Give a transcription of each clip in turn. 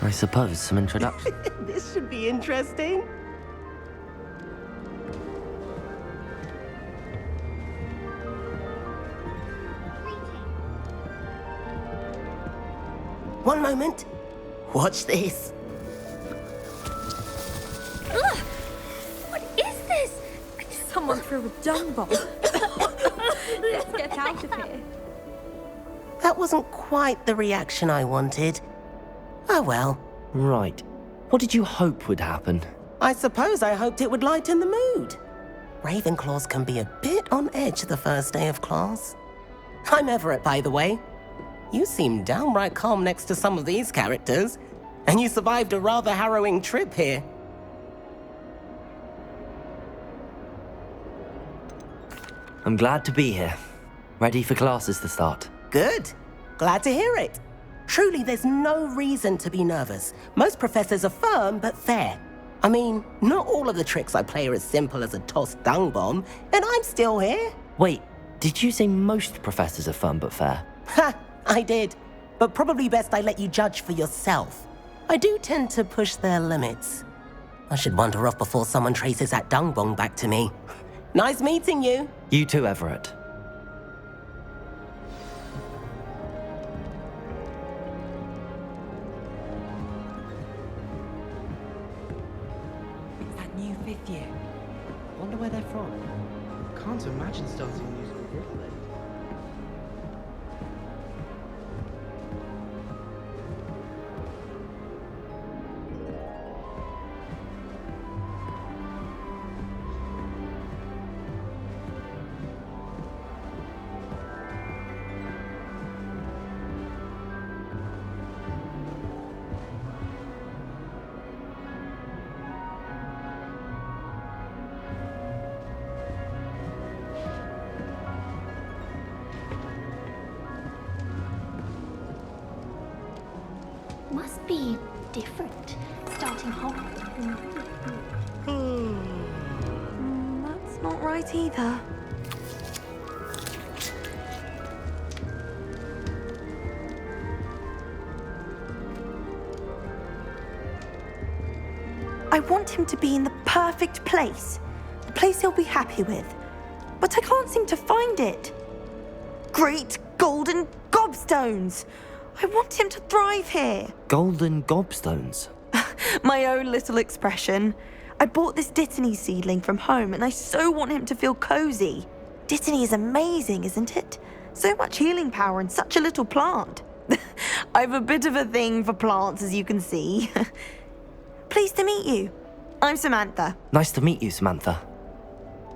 I suppose some introduction. This should be interesting. One moment. Watch this. Ugh! What is this? Someone threw a dung bomb. Let's get out of here. That wasn't quite the reaction I wanted. Oh well. Right. What did you hope would happen? I suppose I hoped it would lighten the mood. Ravenclaws can be a bit on edge the first day of class. I'm Everett, by the way. You seem downright calm next to some of these characters, and you survived a rather harrowing trip here. I'm glad to be here. Ready for classes to start. Good. Glad to hear it. Truly, there's no reason to be nervous. Most professors are firm but fair. I mean, not all of the tricks I play are as simple as a tossed dung bomb, and I'm still here. Wait, did you say most professors are firm but fair? Ha! I did. But probably best I let you judge for yourself. I do tend to push their limits. I should wander off before someone traces that dung bomb back to me. Nice meeting you. You too, Everett. It's that new fifth year. Wonder where they're from. Can't imagine starting musical this late. Must be different, starting Hogwarts. That's not right either. I want him to be in the perfect place. The place he'll be happy with. But I can't seem to find it. Great golden gobstones! I want him to thrive here. Golden gobstones. My own little expression. I bought this Dittany seedling from home and I so want him to feel cozy. Dittany is amazing, isn't it? So much healing power in such a little plant. I've a bit of a thing for plants, as you can see. Pleased to meet you. I'm Samantha. Nice to meet you, Samantha.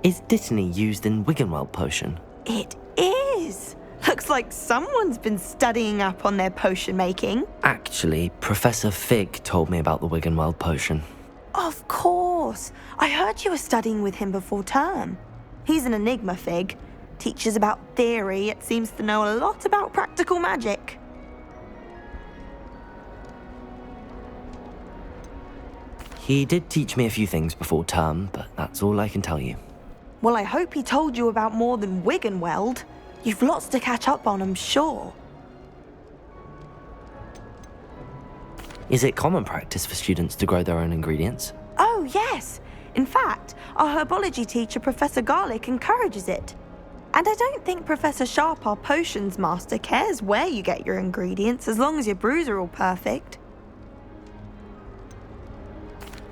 Is Dittany used in Wiggenweld potion? It is. Looks like someone's been studying up on their potion making. Actually, Professor Fig told me about the Wiggenweld potion. Of course. I heard you were studying with him before term. He's an enigma, Fig. Teaches about theory, yet seems to know a lot about practical magic. He did teach me a few things before term, but that's all I can tell you. Well, I hope he told you about more than Wiggenweld. You've lots to catch up on, I'm sure. Is it common practice for students to grow their own ingredients? Oh, yes. In fact, our herbology teacher, Professor Garlick, encourages it. And I don't think Professor Sharp, our potions master, cares where you get your ingredients as long as your brews are all perfect.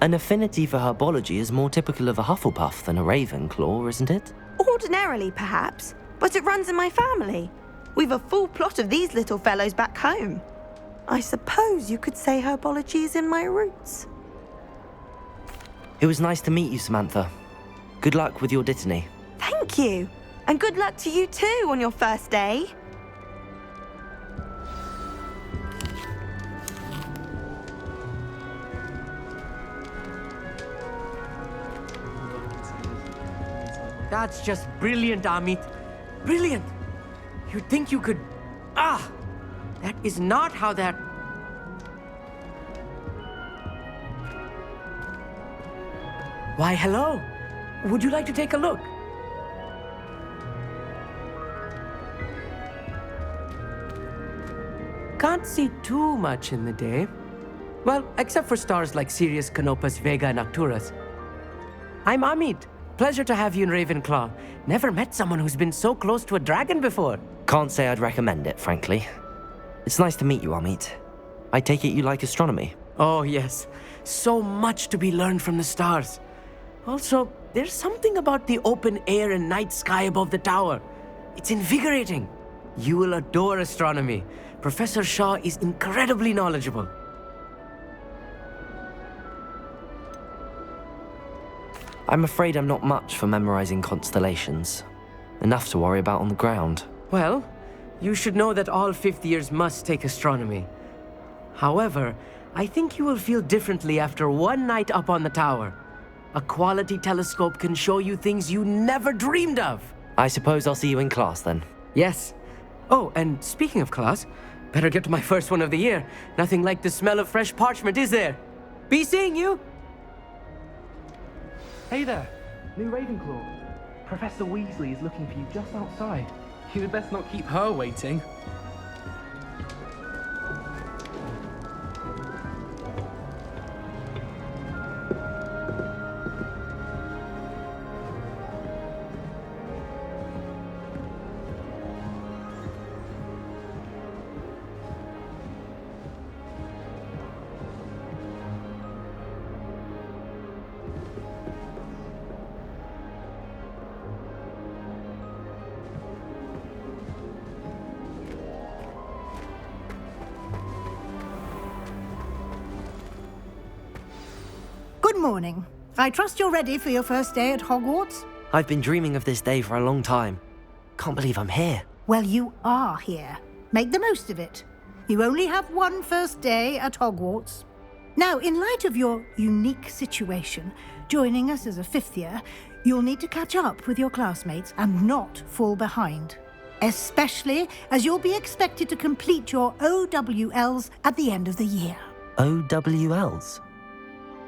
An affinity for herbology is more typical of a Hufflepuff than a Ravenclaw, isn't it? Ordinarily, perhaps, but it runs in my family. We've a full plot of these little fellows back home. I suppose you could say herbology is in my roots. It was nice to meet you, Samantha. Good luck with your Dittany. Thank you. And good luck to you too on your first day. That's just brilliant, Amit. Brilliant! You'd think you could... That is not how that... Why, hello. Would you like to take a look? Can't see too much in the day. Well, except for stars like Sirius, Canopus, Vega, and Arcturus. I'm Amit. Pleasure to have you in Ravenclaw. Never met someone who's been so close to a dragon before. Can't say I'd recommend it, frankly. It's nice to meet you, Amit. I take it you like astronomy. Oh, yes. So much to be learned from the stars. Also, there's something about the open air and night sky above the tower. It's invigorating. You will adore astronomy. Professor Shaw is incredibly knowledgeable. I'm afraid I'm not much for memorizing constellations. Enough to worry about on the ground. Well, you should know that all fifth years must take astronomy. However, I think you will feel differently after one night up on the tower. A quality telescope can show you things you never dreamed of. I suppose I'll see you in class then. Yes. Oh, and speaking of class, better get to my first one of the year. Nothing like the smell of fresh parchment, is there? Be seeing you! Hey there, new Ravenclaw. Professor Weasley is looking for you just outside. You had best not keep her waiting. Good morning. I trust you're ready for your first day at Hogwarts? I've been dreaming of this day for a long time. Can't believe I'm here. Well, you are here. Make the most of it. You only have one first day at Hogwarts. Now, in light of your unique situation, joining us as a fifth year, you'll need to catch up with your classmates and not fall behind. Especially as you'll be expected to complete your OWLs at the end of the year. OWLs?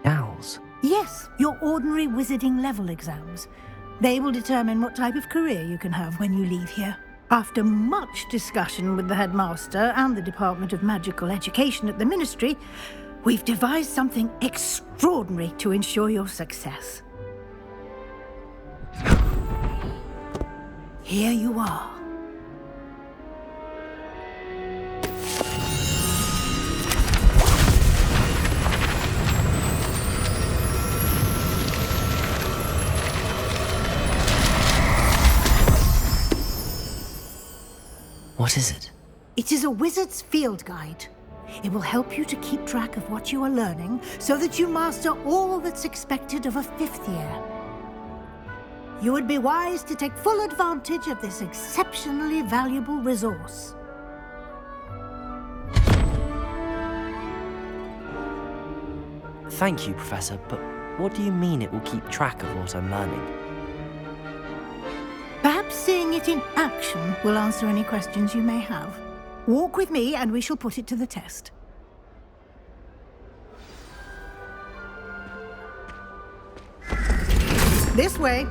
Owls? Yes, your ordinary wizarding level exams. They will determine what type of career you can have when you leave here. After much discussion with the headmaster and the Department of Magical Education at the Ministry, we've devised something extraordinary to ensure your success. Here you are. What is it? It is a wizard's field guide. It will help you to keep track of what you are learning so that you master all that's expected of a fifth year. You would be wise to take full advantage of this exceptionally valuable resource. Thank you, Professor, but what do you mean it will keep track of what I'm learning? Perhaps seeing it in action will answer any questions you may have. Walk with me and we shall put it to the test. This way.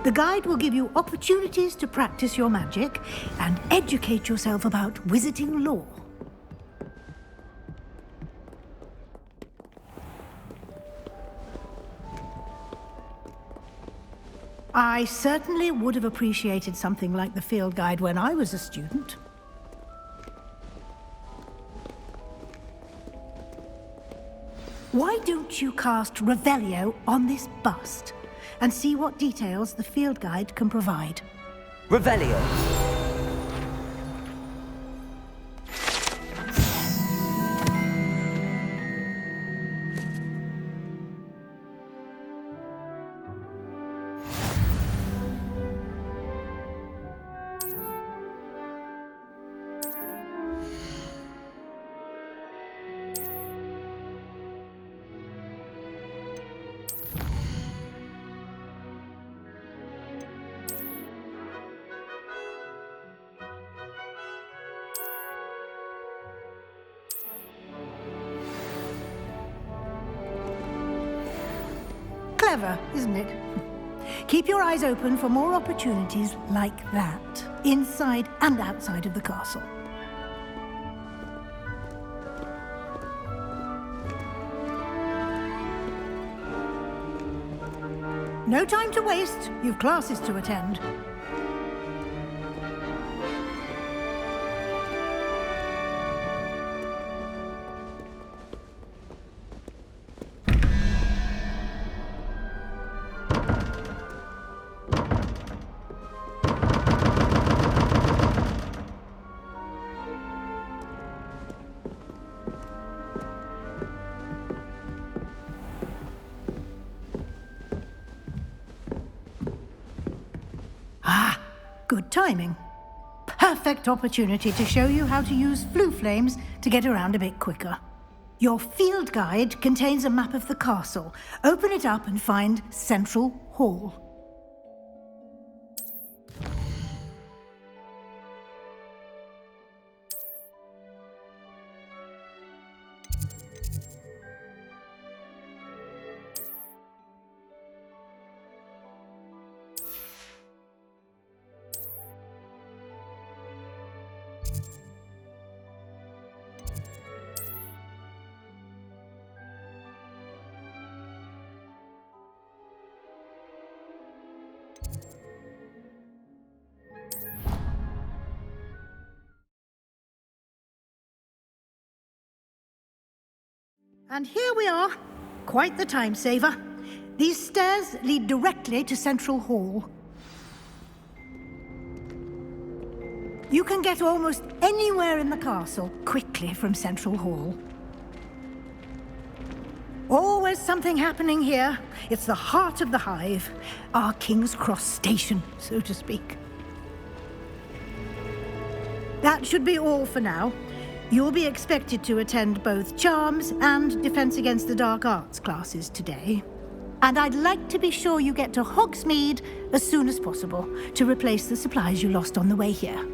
The guide will give you opportunities to practice your magic and educate yourself about wizarding lore. I certainly would have appreciated something like the field guide when I was a student. Why don't you cast Revelio on this bust and see what details the field guide can provide? Revelio! Clever, isn't it? Keep your eyes open for more opportunities like that, inside and outside of the castle. No time to waste. You've classes to attend. Good timing. Perfect opportunity to show you how to use flue flames to get around a bit quicker. Your field guide contains a map of the castle. Open it up and find Central Hall. And here we are. Quite the time saver. These stairs lead directly to Central Hall. You can get almost anywhere in the castle quickly from Central Hall. Always something happening here. It's the heart of the hive, our King's Cross station, so to speak. That should be all for now. You'll be expected to attend both Charms and Defense Against the Dark Arts classes today. And I'd like to be sure you get to Hogsmeade as soon as possible to replace the supplies you lost on the way here.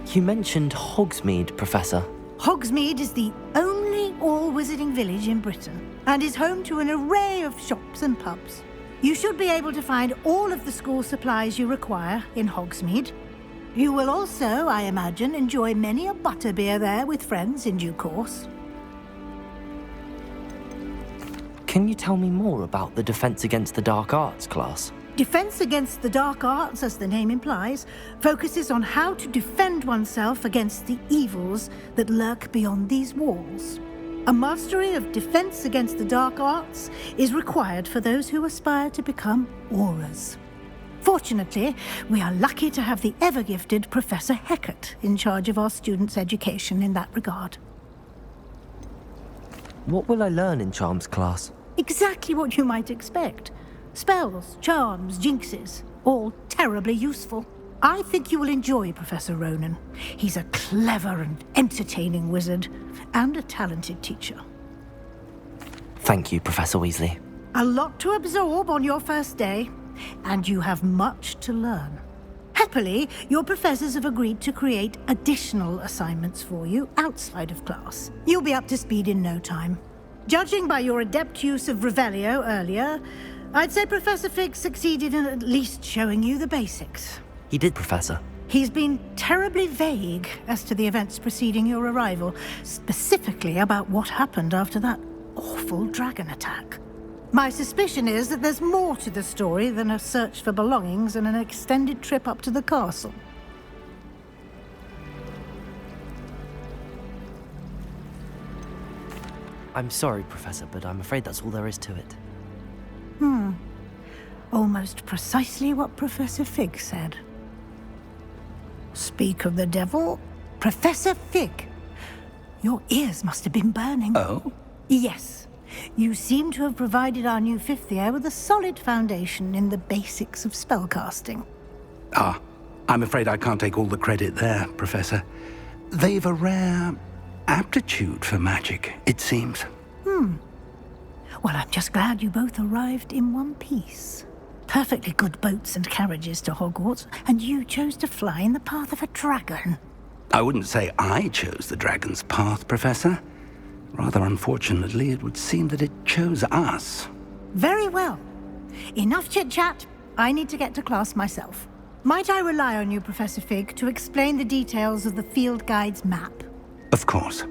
You mentioned Hogsmeade, Professor. Hogsmeade is the only all-wizarding village in Britain and is home to an array of shops and pubs. You should be able to find all of the school supplies you require in Hogsmeade. You will also, I imagine, enjoy many a butterbeer there with friends in due course. Can you tell me more about the Defense Against the Dark Arts class? Defense Against the Dark Arts, as the name implies, focuses on how to defend oneself against the evils that lurk beyond these walls. A mastery of Defense Against the Dark Arts is required for those who aspire to become Aurors. Fortunately, we are lucky to have the ever-gifted Professor Hecat in charge of our students' education in that regard. What will I learn in Charms class? Exactly what you might expect. Spells, charms, jinxes, all terribly useful. I think you will enjoy Professor Ronan. He's a clever and entertaining wizard, and a talented teacher. Thank you, Professor Weasley. A lot to absorb on your first day, and you have much to learn. Happily, your professors have agreed to create additional assignments for you outside of class. You'll be up to speed in no time. Judging by your adept use of Revelio earlier, I'd say Professor Fig succeeded in at least showing you the basics. He did, Professor. He's been terribly vague as to the events preceding your arrival, specifically about what happened after that awful dragon attack. My suspicion is that there's more to the story than a search for belongings and an extended trip up to the castle. I'm sorry, Professor, but I'm afraid that's all there is to it. Almost precisely what Professor Fig said. Speak of the devil, Professor Fig. Your ears must have been burning. Oh? Yes. You seem to have provided our new fifth year with a solid foundation in the basics of spellcasting. Ah, I'm afraid I can't take all the credit there, Professor. They've a rare aptitude for magic, it seems. Well, I'm just glad you both arrived in one piece. Perfectly good boats and carriages to Hogwarts, and you chose to fly in the path of a dragon. I wouldn't say I chose the dragon's path, Professor. Rather unfortunately, it would seem that it chose us. Very well. Enough chit-chat. I need to get to class myself. Might I rely on you, Professor Fig, to explain the details of the field guide's map? Of course.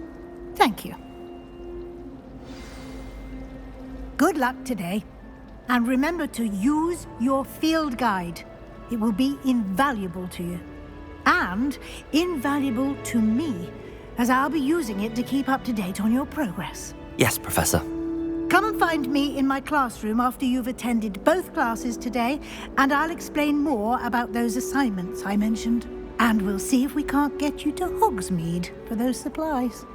Thank you. Good luck today. And remember to use your field guide. It will be invaluable to you. And invaluable to me, as I'll be using it to keep up to date on your progress. Yes, Professor. Come and find me in my classroom after you've attended both classes today, and I'll explain more about those assignments I mentioned. And we'll see if we can't get you to Hogsmeade for those supplies.